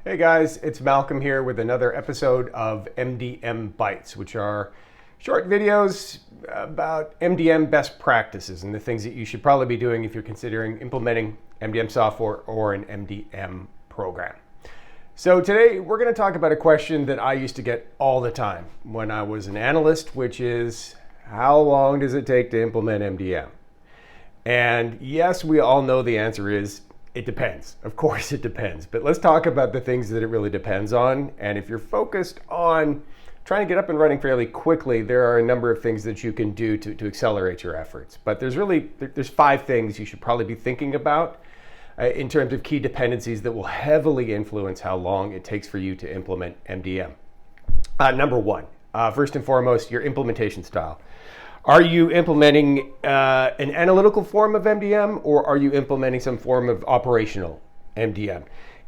Hey guys, it's Malcolm here with another episode of MDM Bytes, which are short videos about MDM best practices and the things that you should probably be doing if you're considering implementing MDM software or an MDM program. So today we're going to talk about a question that I used to get all the time when I was an analyst, which is how long does it take to implement MDM? And yes, we all know the answer is it depends. Of course it depends. But let's talk about the things that it really depends on. And if you're focused on trying to get up and running fairly quickly, there are a number of things that you can do to accelerate your efforts. But there's 5 things you should probably be thinking about in terms of key dependencies that will heavily influence how long it takes for you to implement MDM. Number 1, first and foremost, your implementation style. Are you implementing an analytical form of MDM, or are you implementing some form of operational MDM?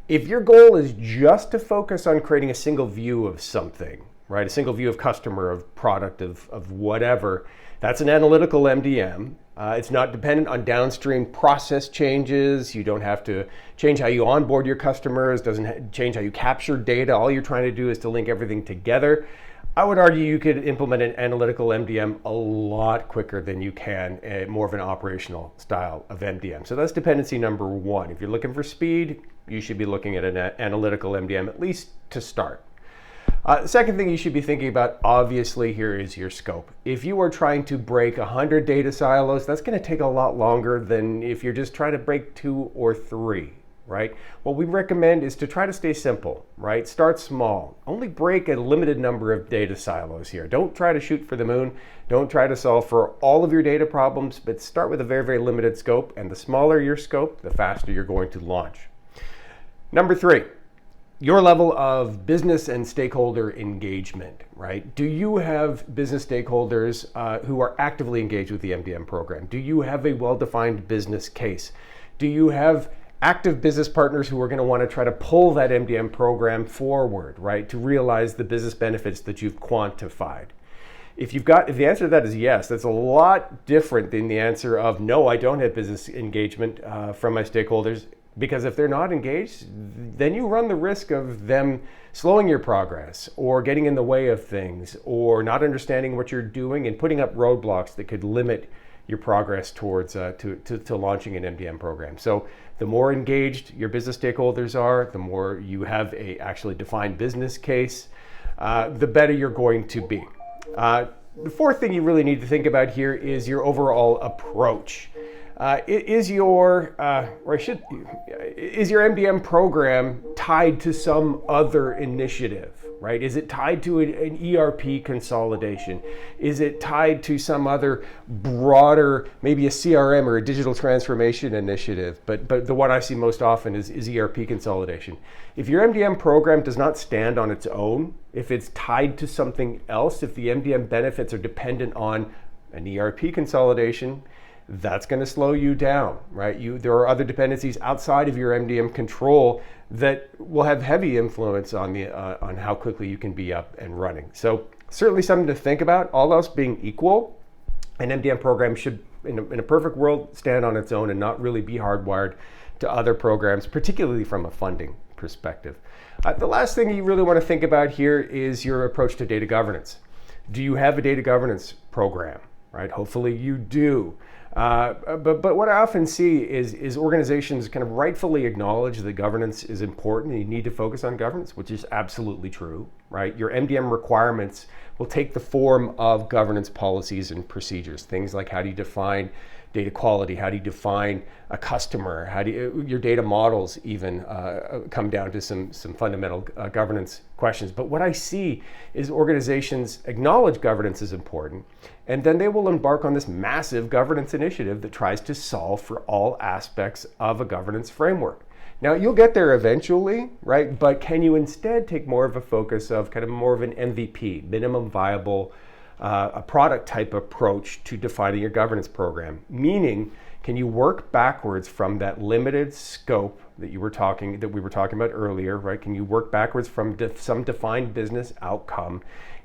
If your goal is just to focus on creating a single view of something, right, a single view of customer, of product, of whatever, that's an analytical MDM. It's not dependent on downstream process changes. You don't have to change how you onboard your customers, doesn't change how you capture data. All you're trying to do is to link everything together. I would argue you could implement an analytical MDM a lot quicker than you can more of an operational style of MDM. So that's dependency number 1. If you're looking for speed, you should be looking at an analytical MDM, at least to start. The second thing you should be thinking about, obviously, here is your scope. If you are trying to break 100 data silos, that's going to take a lot longer than if you're just trying to break 2 or 3. Right? What we recommend is to try to stay simple, right? Start small. Only break a limited number of data silos here. Don't try to shoot for the moon. Don't try to solve for all of your data problems, but start with a very, very limited scope. And the smaller your scope, the faster you're going to launch. Number 3, your level of business and stakeholder engagement, right? Do you have business stakeholders who are actively engaged with the MDM program? Do you have a well-defined business case? Do you have active business partners who are going to want to try to pull that MDM program forward, right, to realize the business benefits that you've quantified? If the answer to that is yes, that's a lot different than the answer of no, I don't have business engagement from my stakeholders, because if they're not engaged, then you run the risk of them slowing your progress or getting in the way of things or not understanding what you're doing and putting up roadblocks that could limit your progress towards to launching an MDM program. So the more engaged your business stakeholders are, the more you have a actually defined business case, the better you're going to be. The fourth thing you really need to think about here is your overall approach. Is your MDM program tied to some other initiative, right? Is it tied to an ERP consolidation? Is it tied to some other broader, maybe a CRM or a digital transformation initiative? But the one I see most often is ERP consolidation. If your MDM program does not stand on its own, if it's tied to something else, if the MDM benefits are dependent on an ERP consolidation, that's going to slow you down, right? There are other dependencies outside of your MDM control that will have heavy influence on how quickly you can be up and running. So certainly something to think about. All else being equal, an MDM program should, in a perfect world, stand on its own and not really be hardwired to other programs, particularly from a funding perspective. The last thing you really want to think about here is your approach to data governance. Do you have a data governance program, right? Hopefully you do. But what I often see is organizations kind of rightfully acknowledge that governance is important and you need to focus on governance, which is absolutely true, right? Your MDM requirements will take the form of governance policies and procedures. Things like how do you define data quality, how do you define a customer, your data models even come down to some fundamental governance questions. But what I see is organizations acknowledge governance is important, and then they will embark on this massive governance initiative that tries to solve for all aspects of a governance framework. Now, you'll get there eventually, right? But can you instead take more of a focus of kind of more of an MVP, minimum viable, a product type approach to defining your governance program? Meaning, can you work backwards from that limited scope that we were talking about earlier, right? Can you work backwards from some defined business outcome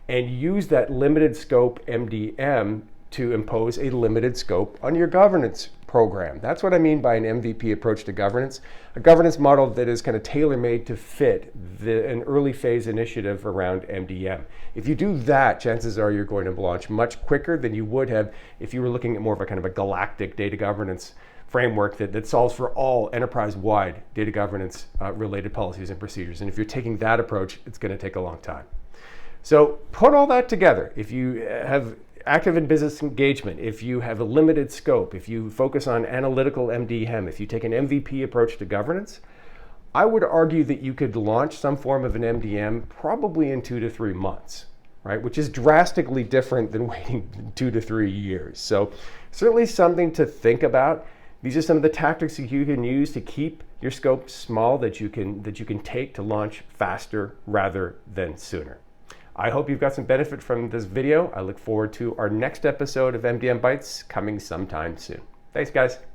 and use that limited scope MDM to impose a limited scope on your governance program. That's what I mean by an MVP approach to governance, a governance model that is kind of tailor-made to fit an early phase initiative around MDM. If you do that, chances are you're going to launch much quicker than you would have if you were looking at more of a kind of a galactic data governance framework that solves for all enterprise-wide data governance related policies and procedures. And if you're taking that approach, it's going to take a long time. So put all that together. If you have active in business engagement, if you have a limited scope, if you focus on analytical MDM, if you take an MVP approach to governance, I would argue that you could launch some form of an MDM probably in 2 to 3 months, right? Which is drastically different than waiting 2 to 3 years. So certainly something to think about. These are some of the tactics that you can use to keep your scope small that you can take to launch faster rather than sooner. I hope you've got some benefit from this video. I look forward to our next episode of MDM Bytes coming sometime soon. Thanks, guys.